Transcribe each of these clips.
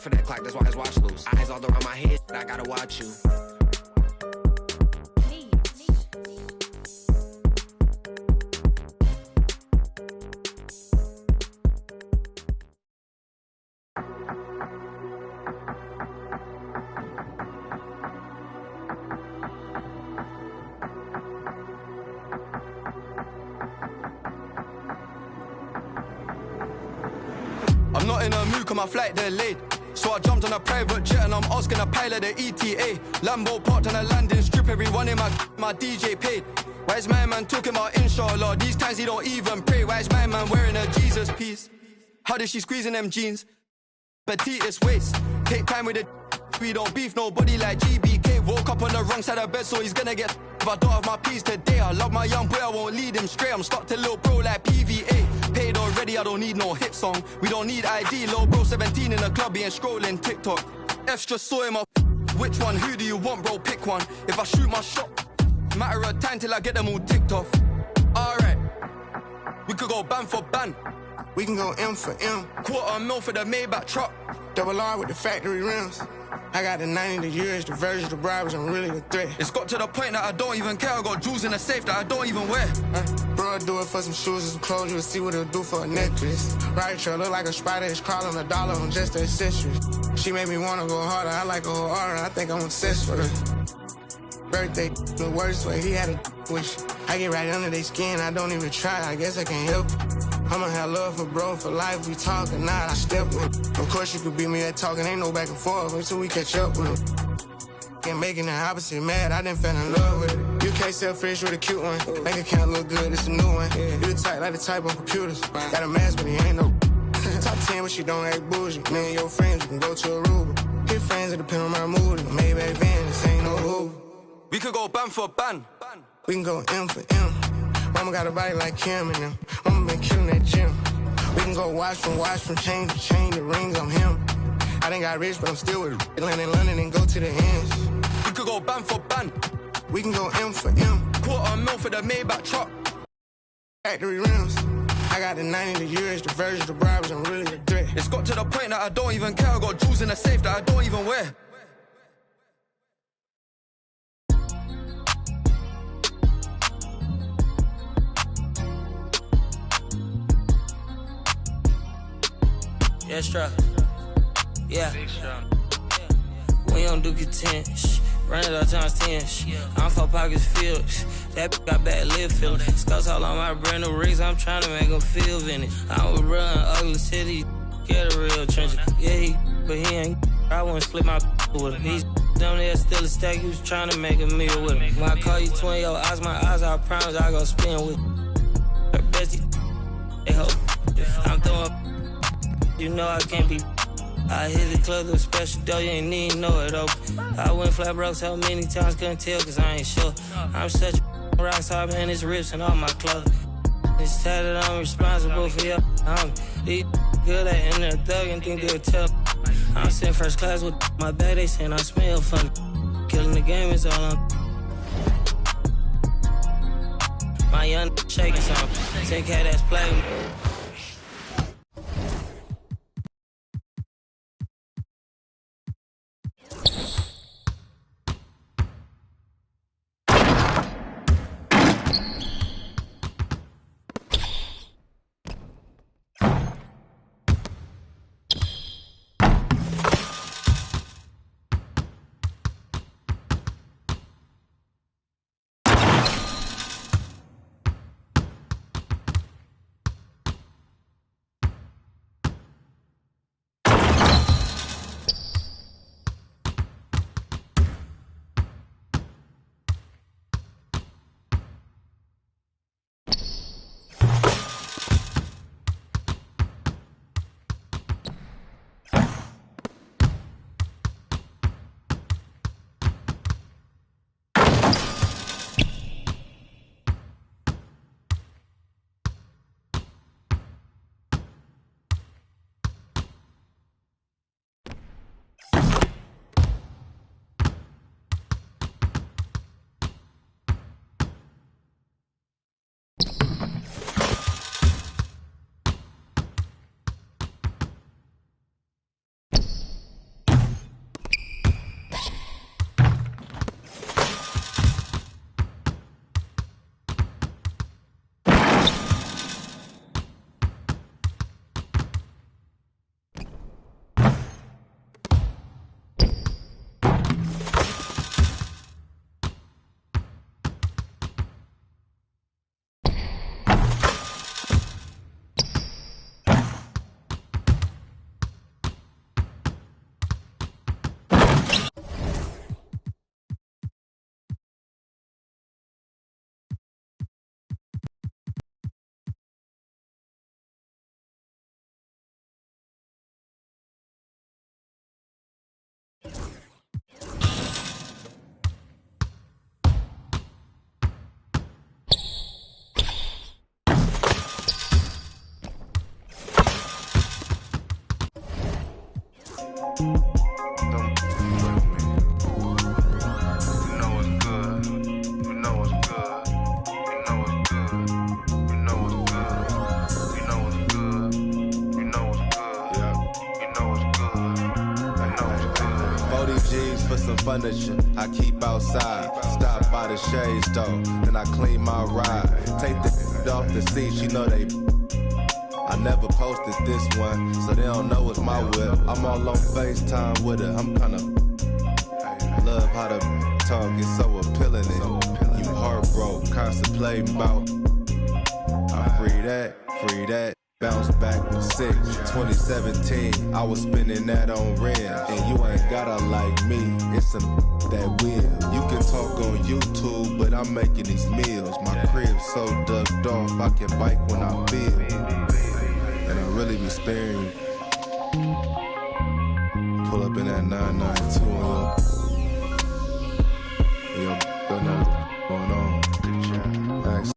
for that clock, that's why his watch loose. Eyes all around my head, I gotta watch you. I'm not in a mood, cause my flight delayed. So I jumped on a private jet and I'm asking a pilot the ETA. Lambo parked on a landing strip, everyone in my DJ paid. Why is my man talking about inshallah? These times he don't even pray. Why is my man wearing a Jesus piece? How did she squeeze in them jeans? Petitest waist. Take time with it. We don't beef nobody like GBK. Woke up on the wrong side of bed, so he's gonna get. If I don't have my peace today, I love my young boy, I won't lead him straight. I'm stuck to little bro like PVA. Paid already, I don't need no hit song. We don't need ID, little bro 17 in the club, he ain't scrolling TikTok. F's just saw him up. Which one, who do you want, bro? Pick one. If I shoot my shot, matter of time till I get them all ticked off. Alright, we could go ban for ban. We can go M for M. $250,000 for the Maybach truck. Double R with the factory rims. I got the 90, the years, the versions, the bribes, I'm really a threat. It's got to the point that I don't even care. I got jewels in the safe that I don't even wear. Bro, I do it for some shoes and some clothes. You'll see what it'll do for a necklace. Right trail, look like a spider. It's crawling $1 on just the accessories. She made me wanna go harder. I like a whole aura. I think I'm obsessed with her. Birthday, the worst way. He had a wish. I get right under their skin. I don't even try. I guess I can't help it. I'ma have love for bro for life. We talk or not, I step with him. Of course you could beat me at talking. Ain't no back and forth until we catch up with him. Ain't making the opposite mad. I done fell in love with it. You can't sell fish with a cute one. Make account look good. It's a new one. You the type like the type on computers. Got a mask, but he ain't no. Top 10, but she don't act bougie. Me and your friends, you can go to Aruba. Hit friends, it depend on my mood. Maybach van, this ain't no Uber. We could go ban for ban. We can go M for M. Mama got a body like Kim and them. Mama been killing that gym. We can go watch from chain to chain. The rings, I'm him. I done got rich, but I'm still with land in London and go to the ends. We could go ban for ban. We can go M for M. $250,000 for the Maybach truck. Factory rims. I got the 90, the years, the versions, the bribes, I'm really a threat. It's got to the point that I don't even care. I got jewels in the safe that I don't even wear. Yeah, struck. Yeah. We don't do content. Run it up times 10. I'm for pockets filled. That got bad lip feeling. Scouts all on my brand new rigs. I'm trying to make them feel in it. I would run ugly city. Get a real trench. Yeah, but he ain't. I wouldn't split my with him. He's down there still a stack. He was trying to make a meal with him. When I call you twin, your eyes, my eyes, I promise I go spin with her bestie. They hope. I'm throwing. You know I can't be. I hit the club, look special though, you ain't even know it open. I went flat broke so many times, couldn't tell cause I ain't sure. I'm such a rock star, man, it's rips and all my clothes. It's tatted, I'm responsible for your these good at in there thug and think they'll tell. I'm sitting first class with my bag, they saying I smell funny. Killing the game is all I'm. My young shaking some, take care that's playing. Furniture I keep outside. Stop by the shade store, then I clean my ride. Take the off the seats, you know they. I never posted this one, so they don't know it's my whip. I'm all on FaceTime with it. I'm kinda love how the talk is so appealing. And you heartbroken, contemplating about. I free that. Bounce back with 6, 2017, I was spending that on rent. And you ain't gotta like me, it's some that will. You can talk on YouTube, but I'm making these meals. My crib's so ducked off, I can bike when I feel. And I really be sparing you. Pull up in that 992 and yo, going on. Thanks.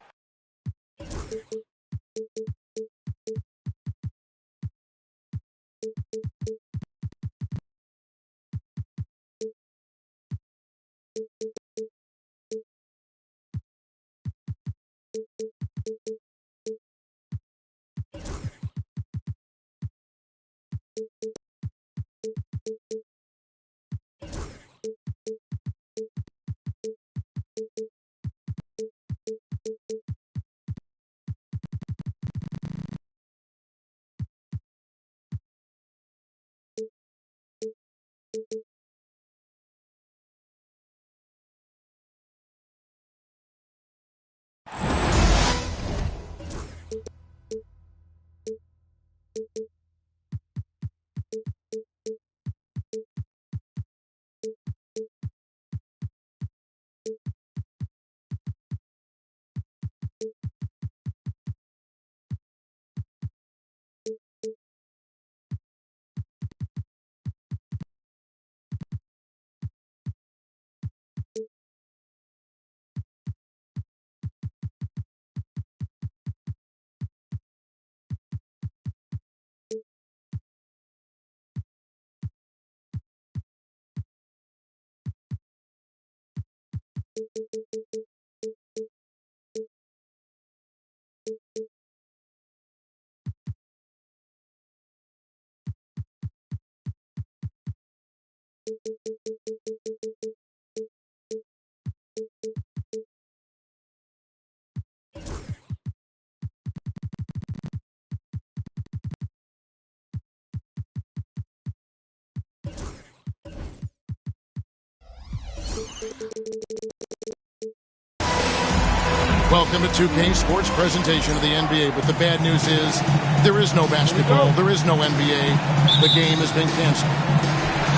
Welcome to 2K Sports presentation of the NBA, but the bad news is there is no basketball, there is no NBA. The game has been canceled.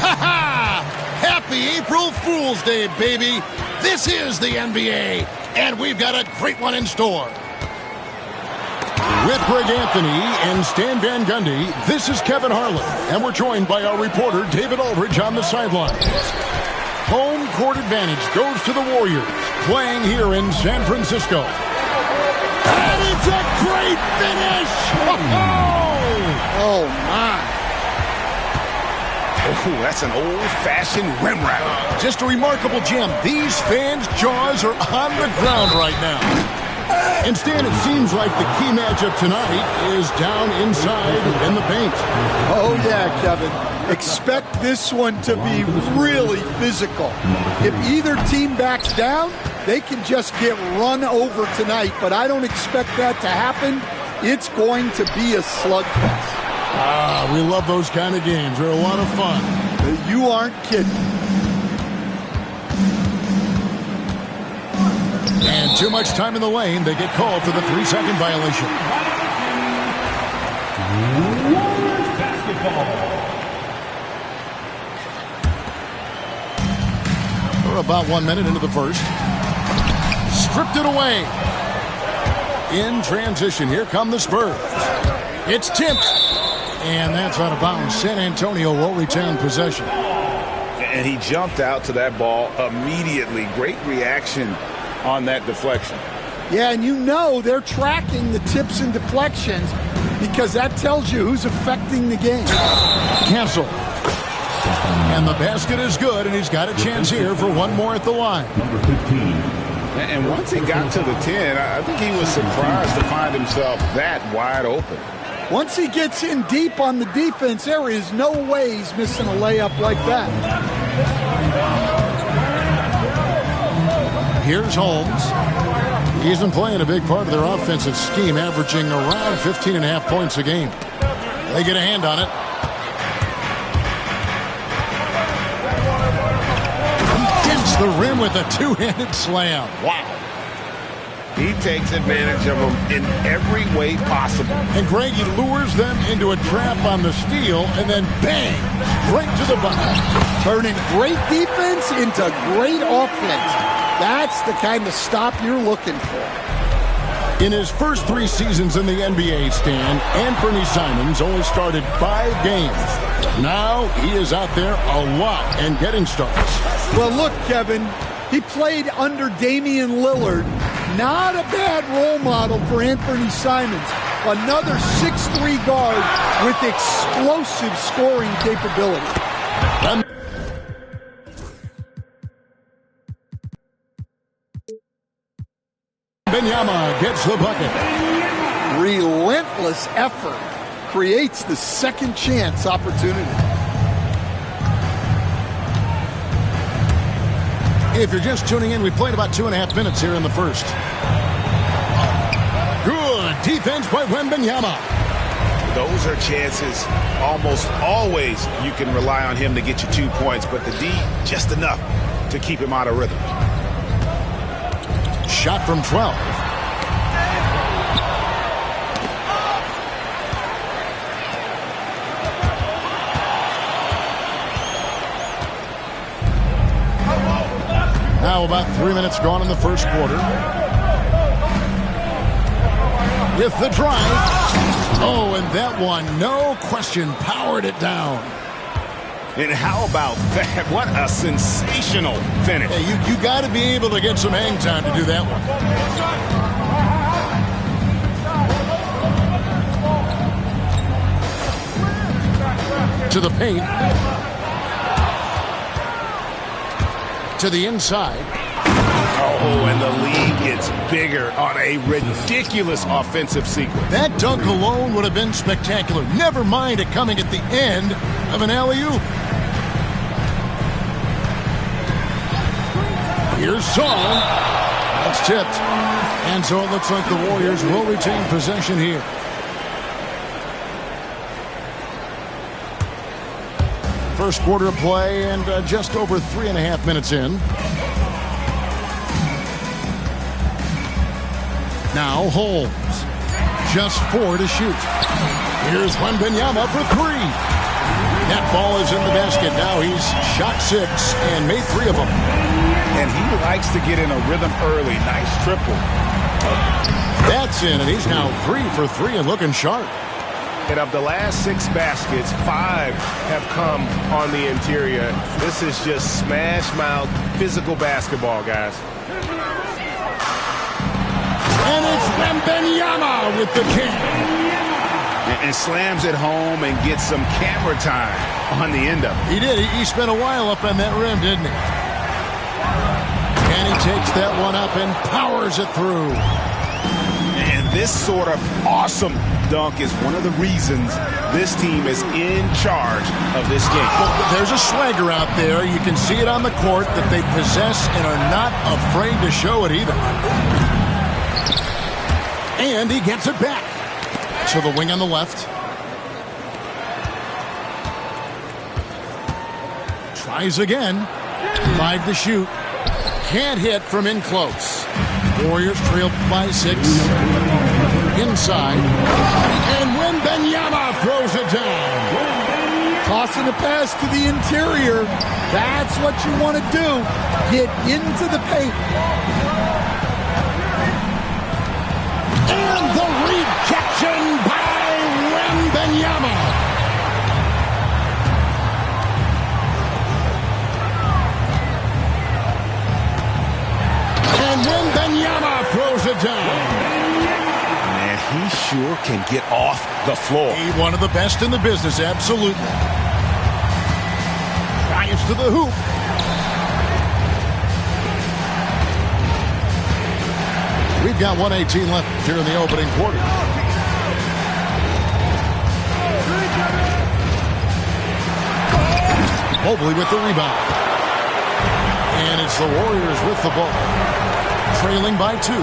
Ha ha! Happy April Fool's Day, baby! This is the NBA, and we've got a great one in store. With Greg Anthony and Stan Van Gundy, this is Kevin Harlan, and we're joined by our reporter David Aldridge on the sidelines. Home court advantage goes to the Warriors, playing here in San Francisco. And it's a great finish! Oh, my. Oh, that's an old-fashioned rim wrap. Just a remarkable gem. These fans' jaws are on the ground right now. And Stan, it seems like the key matchup tonight is down inside in the paint. Oh, yeah, Kevin. Expect this one to be really physical. If either team backs down, they can just get run over tonight, but I don't expect that to happen. It's going to be a slugfest. Ah, we love those kind of games. They're a lot of fun. You aren't kidding. And too much time in the lane. They get called for the 3-second violation. Warriors basketball. We're about 1 minute into the first. Stripped it away. In transition, here come the Spurs. It's tipped. And that's out of bounds. San Antonio will retain possession. And he jumped out to that ball immediately. Great reaction on that deflection. Yeah, and you know they're tracking the tips and deflections because that tells you who's affecting the game. Cancel. And the basket is good, and he's got a chance here for one more at the line. Number 15. And once he got to the 10, I think he was surprised to find himself that wide open. Once he gets in deep on the defense, there is no way he's missing a layup like that. Here's Holmes. He's been playing a big part of their offensive scheme, averaging around 15.5 points a game. They get a hand on it. He dents the rim with a two-handed slam. Wow. He takes advantage of them in every way possible. And Greg, he lures them into a trap on the steal, and then bang, straight to the bucket. Turning great defense into great offense. That's the kind of stop you're looking for. In his first 3 seasons in the NBA, Stan, Anthony Simons only started 5 games. Now he is out there a lot and getting starts. Well, look, Kevin, he played under Damian Lillard. Not a bad role model for Anthony Simons. Another 6'3" guard with explosive scoring capability. Wembanyama gets the bucket. Relentless effort creates the second chance opportunity. If you're just tuning in, we played about 2.5 minutes here in the first. Good defense by Wembanyama. Those are chances. Almost always you can rely on him to get you 2 points, but the D, just enough to keep him out of rhythm. Shot from 12. Now about 3 minutes gone in the first quarter. With the drive. Oh, and that one, no question, powered it down. And how about that? What a sensational finish. Hey, you got to be able to get some hang time to do that one. To the paint. To the inside. Oh, and the lead gets bigger on a ridiculous offensive sequence. That dunk alone would have been spectacular. Never mind it coming at the end of an alley-oop. Here's Song. That's tipped. And so it looks like the Warriors will retain possession here. First quarter of play and just over 3.5 minutes in. Now Holmes. Just 4 to shoot. Here's Wembanyama for 3. That ball is in the basket. Now he's shot 6 and made 3 of them. And he likes to get in a rhythm early. Nice triple. That's in, and he's now 3 for 3 and looking sharp. And of the last 6 baskets, 5 have come on the interior. This is just smash mouth physical basketball, guys. And it's Wembanyama with the kick. And slams it home and gets some camera time on the end of it. He did. He spent a while up on that rim, didn't he? And he takes that one up and powers it through. And this sort of awesome dunk is one of the reasons this team is in charge of this game. Well, there's a swagger out there. You can see it on the court that they possess and are not afraid to show it either. And he gets it back. To the wing on the left. Tries again. 5 to shoot. Can't hit from in close. Warriors trail by 6. Inside. And Wembanyama throws it down. Tossing a pass to the interior. That's what you want to do. Get into the paint. And the rejection by Wembanyama. And Wembanyama throws it down. He sure can get off the floor. He's one of the best in the business, absolutely. Drives to the hoop. We've got 1:18 left here in the opening quarter. Mobley with the rebound. And it's the Warriors with the ball. Trailing by 2.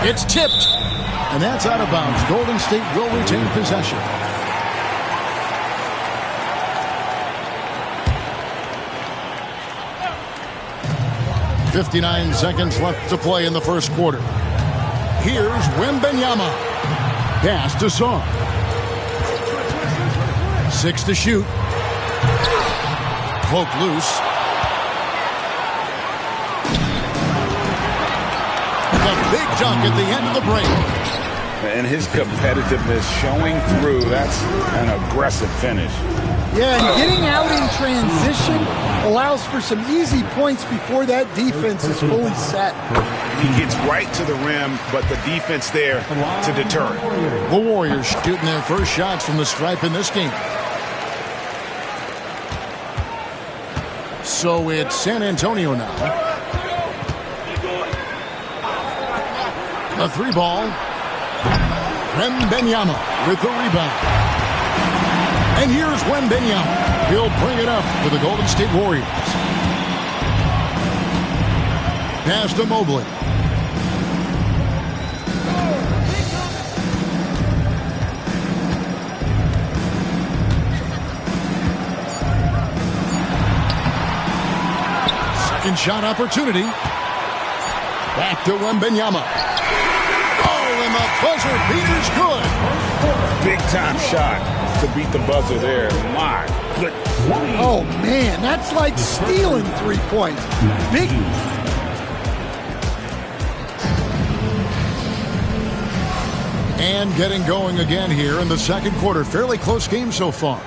It's tipped. And that's out of bounds. Golden State will retain possession. .59 seconds left to play in the first quarter. Here's Wembanyama. Pass to Song. 6 to shoot. Poke loose. The big dunk at the end of the break. And his competitiveness showing through. That's an aggressive finish. Yeah, and getting out in transition allows for some easy points before that defense is fully set. He gets right to the rim, but the defense there to deter it. The Warriors shooting their first shots from the stripe in this game. So it's San Antonio now. A 3-ball. Wembanyama with the rebound. And here's Wembanyama. He'll bring it up for the Golden State Warriors. Pass to Mobley. Second shot opportunity. Back to Wembanyama. Oh, and the buzzer beater's good. Big time shot to beat the buzzer there. My goodness. Oh, man, that's like stealing 3 points. Big. And getting going again here in the second quarter. Fairly close game so far.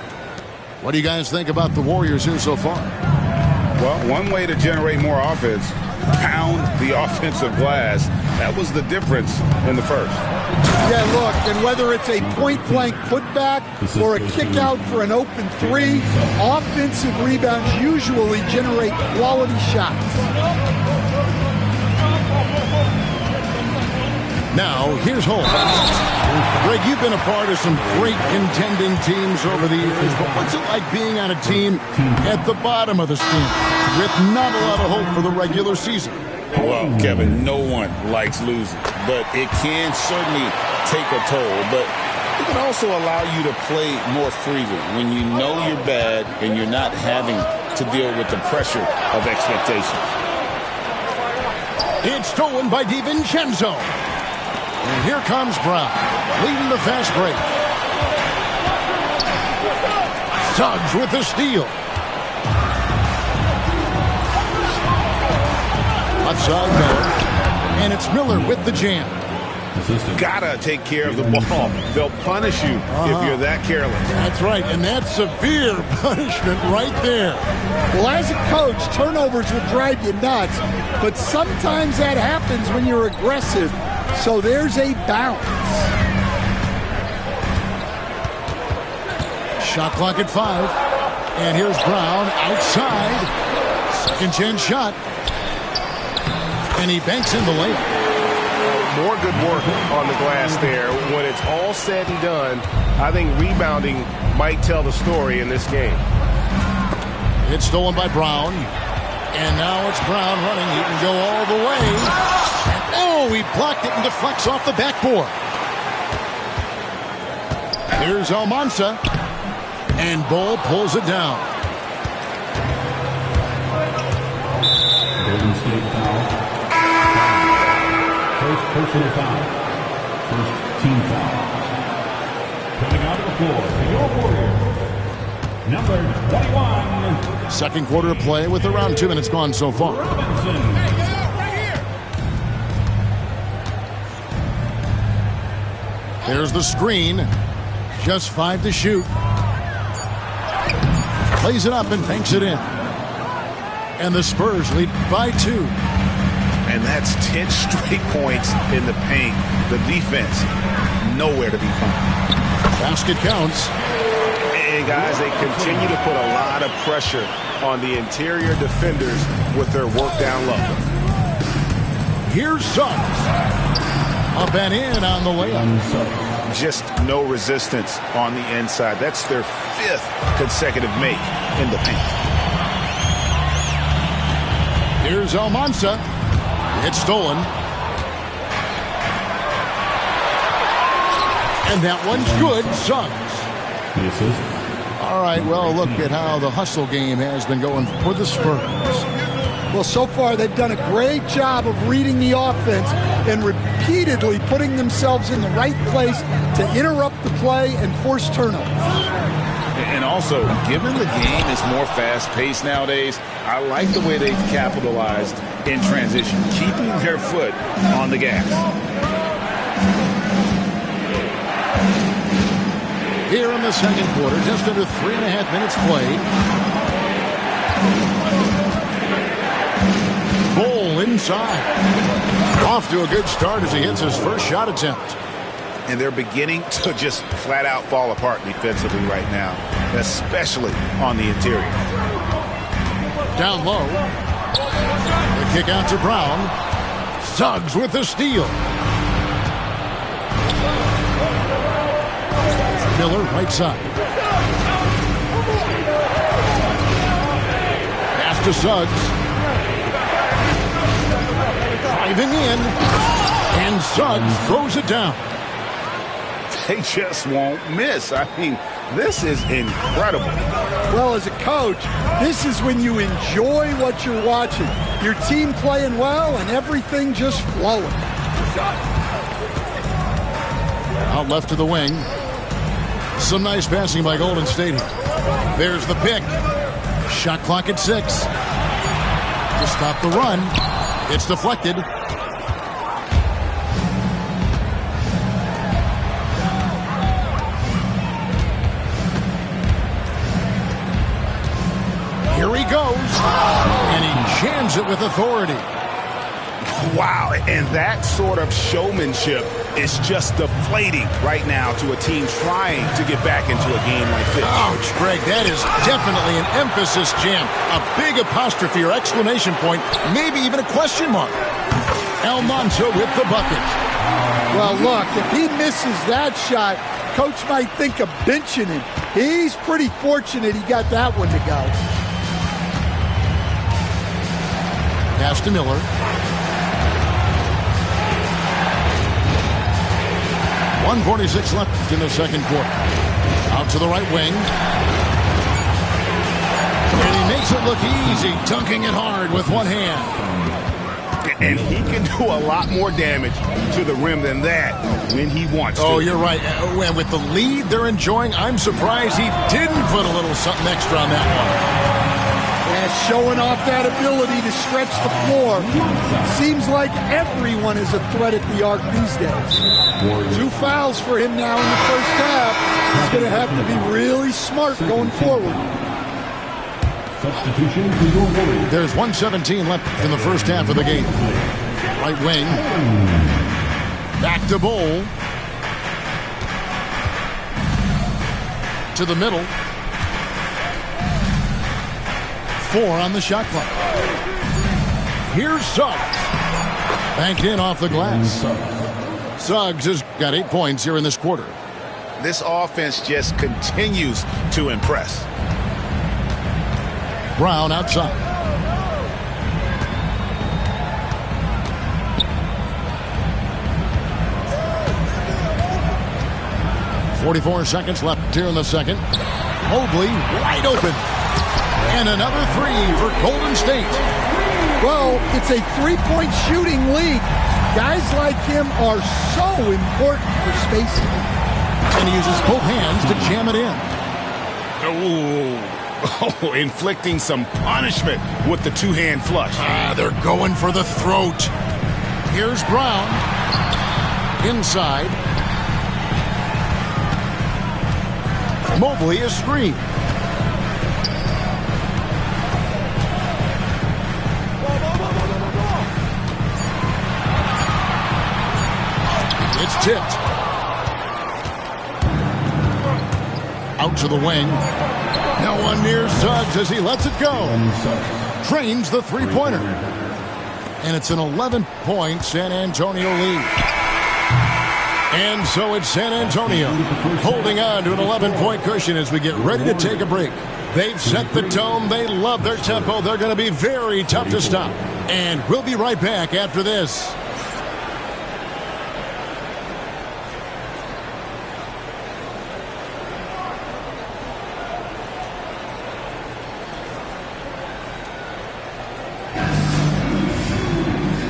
What do you guys think about the Warriors here so far? Well, one way to generate more offense, pound the offensive glass. That was the difference in the first. Yeah, look, and whether it's a point-blank putback or a kick-out for an open 3, offensive rebounds usually generate quality shots. Now, here's Holmes. Greg, you've been a part of some great contending teams over the years, but what's it like being on a team at the bottom of the standings with not a lot of hope for the regular season? Well, Kevin, no one likes losing, but it can certainly take a toll. But it can also allow you to play more freely when you know you're bad and you're not having to deal with the pressure of expectations. It's stolen by DiVincenzo. And here comes Brown, leading the fast break. Suggs with the steal. Outside Miller. And it's Miller with the jam. Gotta take care of the ball. They'll punish you if you're that careless. That's right, and that's severe punishment right there. Well, as a coach, turnovers will drive you nuts, but sometimes that happens when you're aggressive. So there's a bounce. Shot clock at 5. And here's Brown outside. Second chance shot. And he banks in the layup. More good work on the glass there. When it's all said and done, I think rebounding might tell the story in this game. It's stolen by Brown. And now it's Brown running. He can go all the way. And oh, he blocked it and deflects off the backboard. Here's Almansa. And Bull pulls it down. Golden State foul. First personal foul. First team foul. Coming out of the floor for your Warriors, number 21. Second quarter of play with around 2 minutes gone so far. There's the screen. Just 5 to shoot. Plays it up and banks it in. And the Spurs lead by 2. And that's 10 straight points in the paint. The defense, nowhere to be found. Basket counts. And, guys, they continue to put a lot of pressure on the interior defenders with their work down low. Here's Suggs. Up and in on the layup. Just no resistance on the inside. That's their 5th consecutive make in the paint. Here's Almansa. It's stolen. And that one's good. Suggs. All right, well, look at how the hustle game has been going for the Spurs. Well, so far they've done a great job of reading the offense and repeatedly putting themselves in the right place to interrupt the play and force turnovers. And also, given the game is more fast-paced nowadays, I like the way they've capitalized in transition, keeping their foot on the gas. Here in the second quarter, just under 3.5 minutes played. Bol inside. Off to a good start as he hits his first shot attempt. And they're beginning to just flat out fall apart defensively right now, especially on the interior. Down low. The kick out to Brown. Suggs with the steal. Miller right side. Pass to Suggs. Driving in. And Suggs throws it down. They just won't miss. I mean, this is incredible. Well, as a coach, this is when you enjoy what you're watching. Your team playing well and everything just flowing. Out left to the wing. Some nice passing by Golden State here. There's the pick. Shot clock at 6. To stop the run. It's deflected. Here he goes. And he jams it with authority. Wow, and that sort of showmanship is just deflating right now to a team trying to get back into a game like this. Ouch, Greg, that is definitely an emphasis jam. A big apostrophe or exclamation point, maybe even a question mark. Almansa with the bucket. Well, look, if he misses that shot, coach might think of benching him. He's pretty fortunate he got that one to go. Pass to Miller. .146 left in the second quarter. Out to the right wing. And he makes it look easy, dunking it hard with one hand. And he can do a lot more damage to the rim than that when he wants to. Oh, you're right. And with the lead they're enjoying, I'm surprised he didn't put a little something extra on that one. Yeah, showing off that ability to stretch the floor. Seems like everyone is a threat at the arc these days. 2 fouls for him now in the first half. He's going to have to be really smart going forward. Substitution for your Warriors. There's 1:17 left in the first half of the game. Right wing. Back to Bol. To the middle. 4 on the shot clock. Here's Suggs. Banked in off the glass. Suggs has got 8 points here in this quarter. This offense just continues to impress. Brown outside. .44 seconds left here in the second. Mobley wide open. And another 3 for Golden State. Well, it's a 3-point shooting league. Guys like him are so important for spacing. And he uses both hands to jam it in. Oh, inflicting some punishment with the 2-hand flush. They're going for the throat. Here's Brown. Inside. Mobley is screened. It's tipped. out to the wing. Now one near Suggs as he lets it go. Drains the three-pointer. And it's an 11-point San Antonio lead. And so it's San Antonio holding on to an 11-point cushion as we get ready to take a break. They've set the tone. They love their tempo. They're going to be very tough to stop. And we'll be right back after this.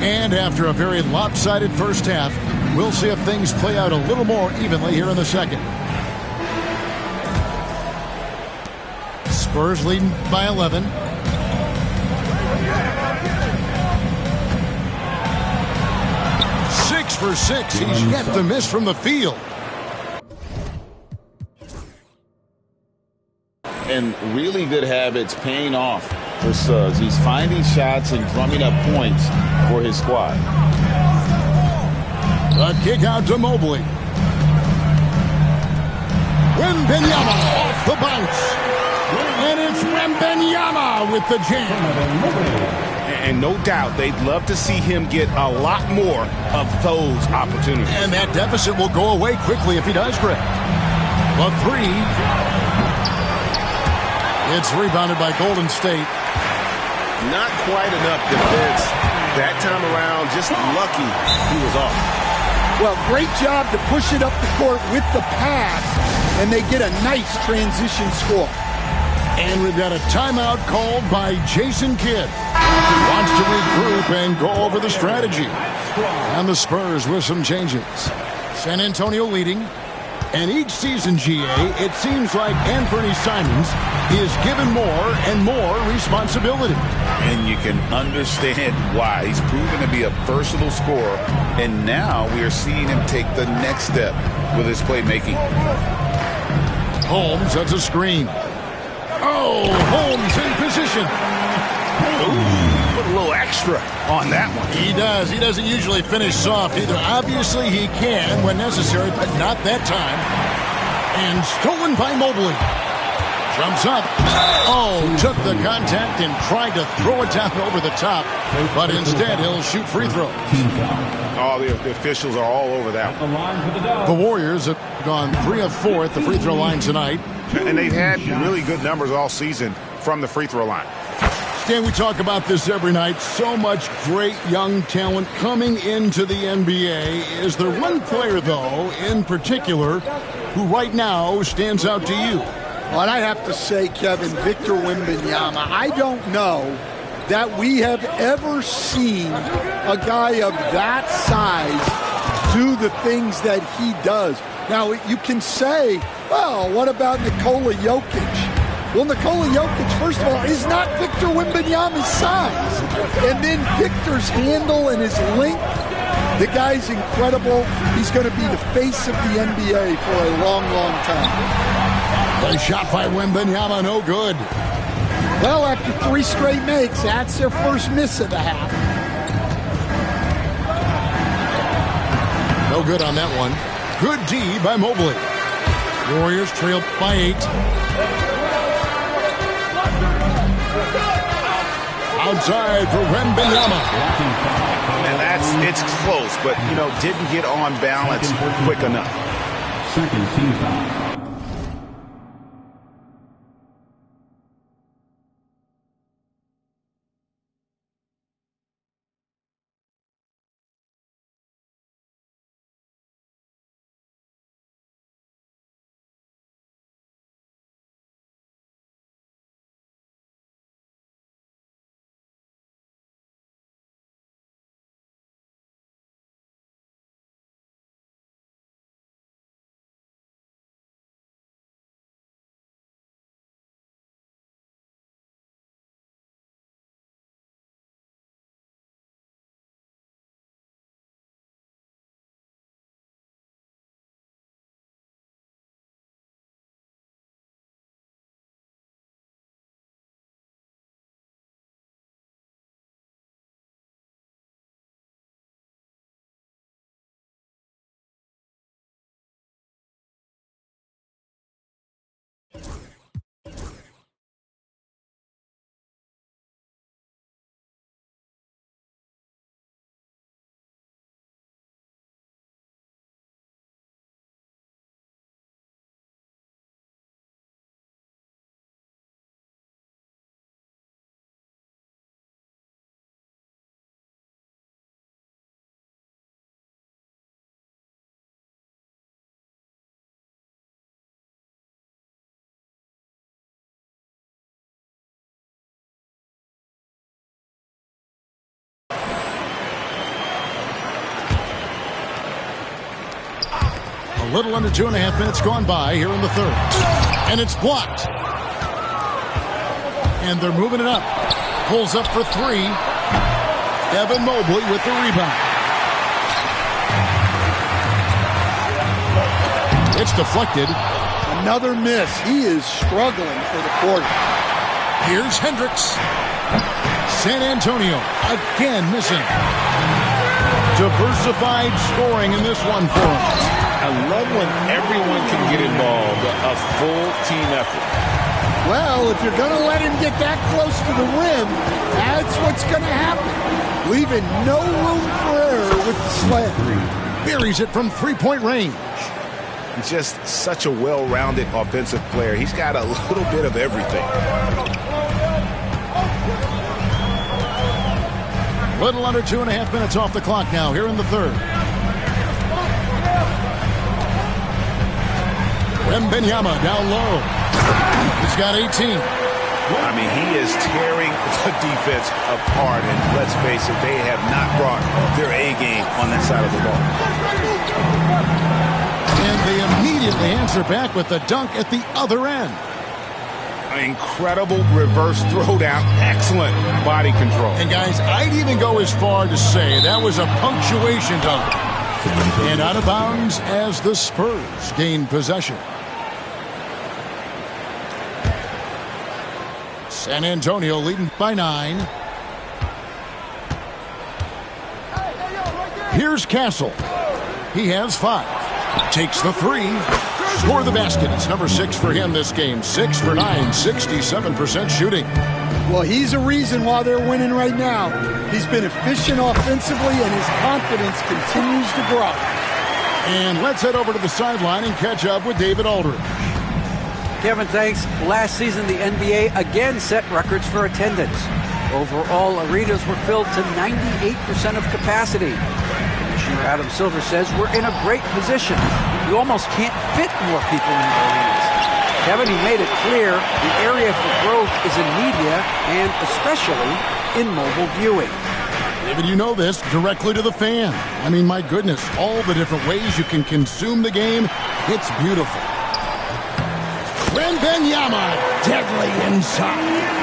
And after a very lopsided first half, we'll see if things play out a little more evenly here in the second. Spurs leading by 11. Six for 6. He's yet to miss from the field. And really good habits paying off for Suggs. He's finding shots and drumming up points for his squad. The kick out to Mobley. Wembanyama off the bounce. And it's Wembanyama with the jam. And no doubt they'd love to see him get a lot more of those opportunities. And that deficit will go away quickly if he does, Greg. The three. It's rebounded by Golden State. Not quite enough defense that time around. Just lucky he was off. Well, great job to push it up the court with the pass, and they get a nice transition score. And we've got a timeout called by Jason Kidd. He wants to regroup and go over the strategy. And the Spurs with some changes. San Antonio leading. And each season, GA, it seems like Anthony Simons is given more and more responsibility. And you can understand why. He's proven to be a versatile scorer. And now we are seeing him take the next step with his playmaking. Holmes, that's a screen. Oh, Holmes in position. Ooh, put a little extra on that one. He does. He doesn't usually finish soft either. Obviously, he can when necessary, but not that time. And stolen by Mobley. Jumps up. Oh, took the contact and tried to throw it down over the top, but instead he'll shoot free throws. Oh, the officials are all over that one. The Warriors have gone 3 of 4 at the free throw line tonight. And they've had really good numbers all season from the free throw line. Stan, we talk about this every night. So much great young talent coming into the NBA. Is there one player, though, in particular, who right now stands out to you? Well, and I have to say, Kevin, Victor Wembanyama, I don't know that we have ever seen a guy of that size do the things that he does. Now, you can say, well, what about Nikola Jokic? Well, Nikola Jokic, first of all, is not Victor Wembanyama's size. And then Victor's handle and his length, the guy's incredible. He's going to be the face of the NBA for a long, long time. The shot by Wembanyama, no good. Well, after 3 straight makes, that's their first miss of the half. No good on that one. Good D by Mobley. Warriors trail by 8. Outside for Wembanyama. And it's close, but, didn't get on balance quick enough. Second team foul. Little under 2.5 minutes gone by here in the third. And it's blocked. And they're moving it up. Pulls up for three. Evan Mobley with the rebound. It's deflected. Another miss. He is struggling for the quarter. Here's Hendricks. San Antonio again missing. Diversified scoring in this one for him. I love when everyone can get involved, a full team effort. Well, if you're going to let him get that close to the rim, that's what's going to happen. Leaving no room for error with the slam. Buries it from three-point range. Just such a well-rounded offensive player. He's got a little bit of everything. Little under 2.5 minutes off the clock now here in the third. Wembanyama down low. He's got 18. I mean, he is tearing the defense apart, and let's face it, they have not brought their A game on that side of the ball. And they immediately answer back with the dunk at the other end. Incredible reverse throwdown. Excellent body control. And guys, I'd even go as far to say that was a punctuation dunk. And out of bounds as the Spurs gain possession. San Antonio leading by 9. Here's Castle. He has 5. Takes the 3. Score the basket. It's number 6 for him this game. 6 for 9. 67% shooting. Well, he's a reason why they're winning right now. He's been efficient offensively, and his confidence continues to grow. And let's head over to the sideline and catch up with David Aldridge. Kevin, thanks. Last season, the NBA again set records for attendance. Overall, arenas were filled to 98% of capacity. Commissioner Adam Silver says we're in a great position. You almost can't fit more people in the arenas. Kevin, he made it clear the area for growth is in media and especially in mobile viewing. David, you know this, directly to the fan. I mean, my goodness, all the different ways you can consume the game, it's beautiful. Wembanyama, deadly inside.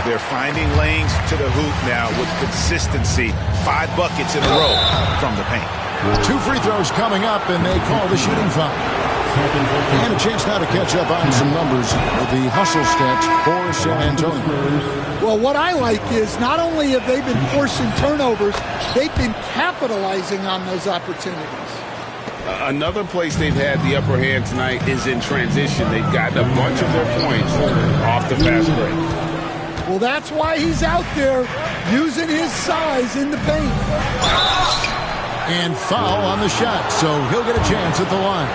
They're finding lanes to the hoop now with consistency. 5 buckets in a row from the paint. 2 free throws coming up, and they call the shooting foul. And a chance now to catch up on some numbers with the hustle stats for San Antonio. Well, what I like is not only have they been forcing turnovers, they've been capitalizing on those opportunities. Another place they've had the upper hand tonight is in transition. They've gotten a bunch of their points off the fast break. Well, that's why he's out there using his size in the paint. And foul on the shot, so he'll get a chance at the line.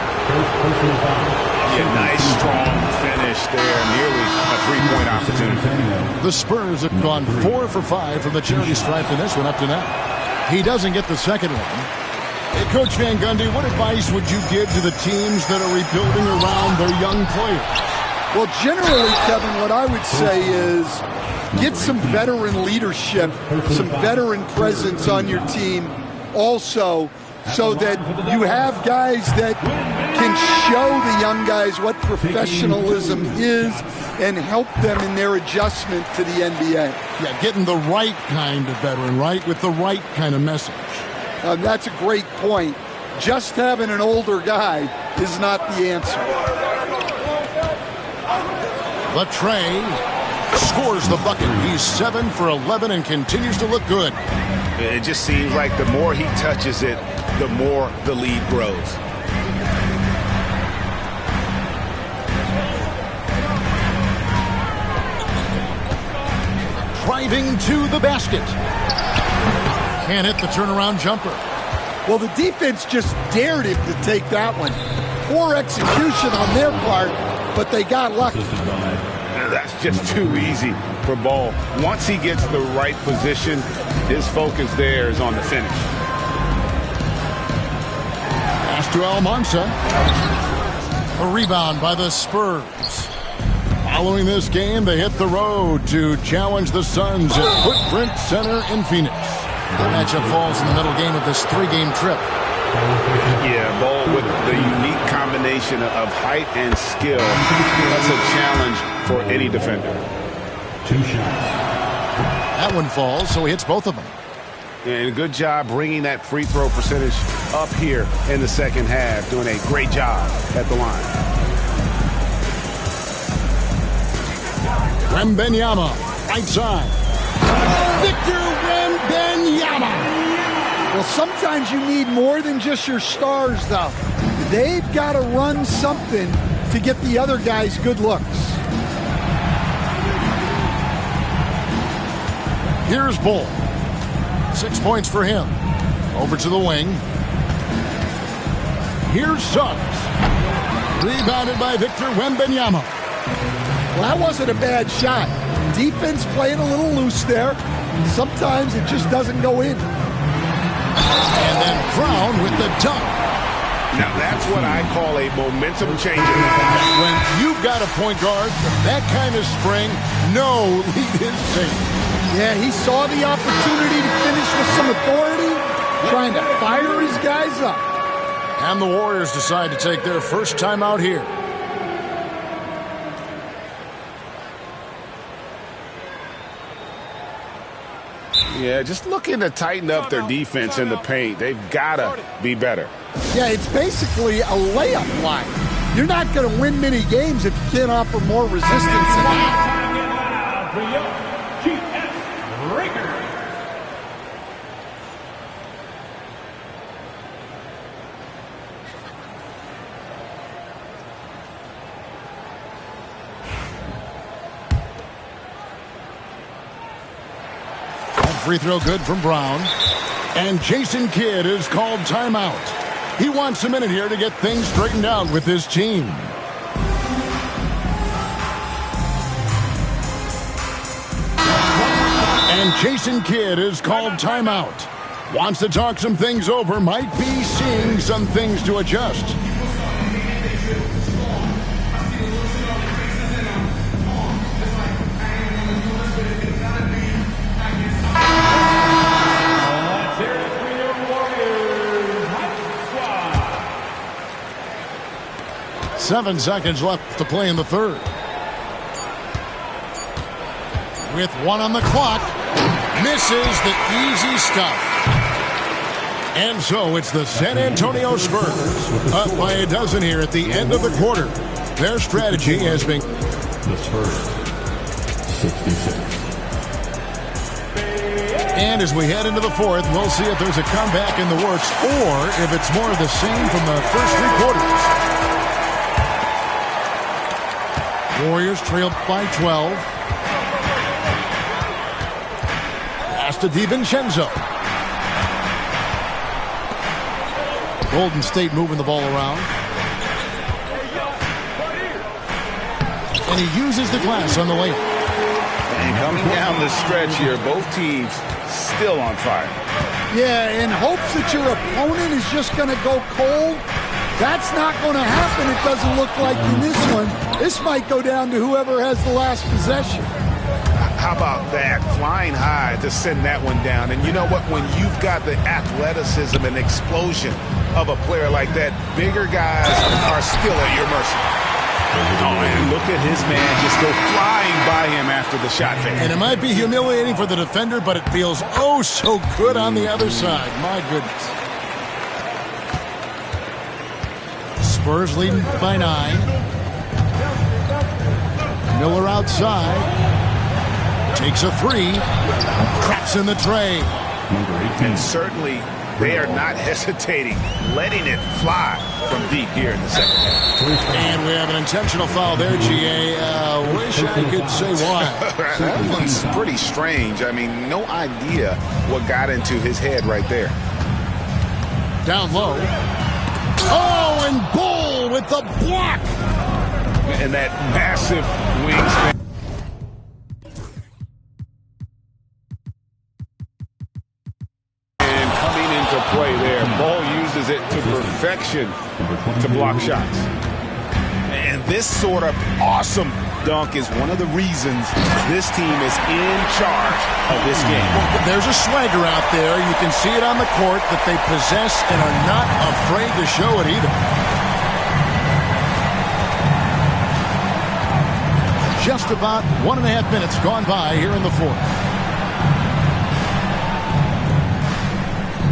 Yeah, nice, strong finish there. Nearly a three-point opportunity. The Spurs have gone 4 for 5 from the charity stripe in this one up to now. He doesn't get the second one. Hey, Coach Van Gundy, what advice would you give to the teams that are rebuilding around their young players? Well, generally, Kevin, what I would say is get some veteran leadership, some veteran presence on your team also, so that you have guys that can show the young guys what professionalism is and help them in their adjustment to the NBA. Yeah, getting the right kind of veteran, right, with the right kind of message. That's a great point. Just having an older guy is not the answer. Latrey scores the bucket. He's 7 for 11 and continues to look good. It just seems like the more he touches it, the more the lead grows. Driving to the basket. Can't hit the turnaround jumper. Well, the defense just dared him to take that one. Poor execution on their part, but they got lucky. That's just too easy for Ball. Once he gets the right position, his focus there is on the finish. Pass to Almansa. A rebound by the Spurs. Following this game, they hit the road to challenge the Suns at Footprint Center in Phoenix. The matchup falls in the middle game of this 3-game trip. Yeah, Bol with the unique combination of height and skill. That's a challenge for any defender. 2 shots. That one falls, so he hits both of them. And a good job bringing that free throw percentage up here in the second half. Doing a great job at the line. Wembanyama, right side. Victor Wembanyama. Well, sometimes you need more than just your stars, though. They've got to run something to get the other guys good looks. Here's Bol. 6 points for him. Over to the wing. Here's Suggs. Rebounded by Victor Wembanyama. Well, that wasn't a bad shot. Defense playing a little loose there. Sometimes it just doesn't go in. And then Brown with the dunk. Now that's what I call a momentum changer. When you've got a point guard, that kind of spring, no lead is safe. Yeah, he saw the opportunity to finish with some authority, trying to fire his guys up. And the Warriors decide to take their first time out here. Yeah, just looking to tighten up their defense in the paint. They've got to be better. Yeah, it's basically a layup line. You're not going to win many games if you can't offer more resistance than that. Free throw good from Brown. And Jason Kidd is called timeout. He wants a minute here to get things straightened out with his team. And Jason Kidd is called timeout. Wants to talk some things over, might be seeing some things to adjust. Seven seconds left to play in the third. With 1 on the clock, misses the easy stuff. And so it's the San Antonio Spurs up by a dozen here at the end of the quarter. Their strategy has been... The Spurs, 66. And as we head into the fourth, we'll see if there's a comeback in the works or if it's more of the same from the first 3 quarters. Warriors trail by 12. Pass to DiVincenzo. Golden State moving the ball around. And he uses the glass on the layup. And coming down the stretch here, both teams still on fire. Yeah, in hopes that your opponent is just going to go cold. That's not going to happen, it doesn't look like in this one. This might go down to whoever has the last possession. How about that? Flying high to send that one down. And you know what? When you've got the athleticism and explosion of a player like that, bigger guys are still at your mercy. Oh, and look at his man just go flying by him after the shot fake. And it might be humiliating for the defender, but it feels oh so good on the other side. My goodness. Spurs leading by 9. Miller outside. Takes a 3. Traps in the tray. And certainly they are not hesitating, letting it fly from deep here in the second half. And we have an intentional foul there, GA. Wish I could say why. That one's pretty strange. I mean, no idea what got into his head right there. Down low. Oh, and Bol with the block. And that massive wingspan. And coming into play there, Bol uses it to perfection to block shots. And this sort of awesome dunk is one of the reasons this team is in charge of this game. There's a swagger out there. You can see it on the court that they possess and are not afraid to show it either. Just about 1.5 minutes gone by here in the fourth.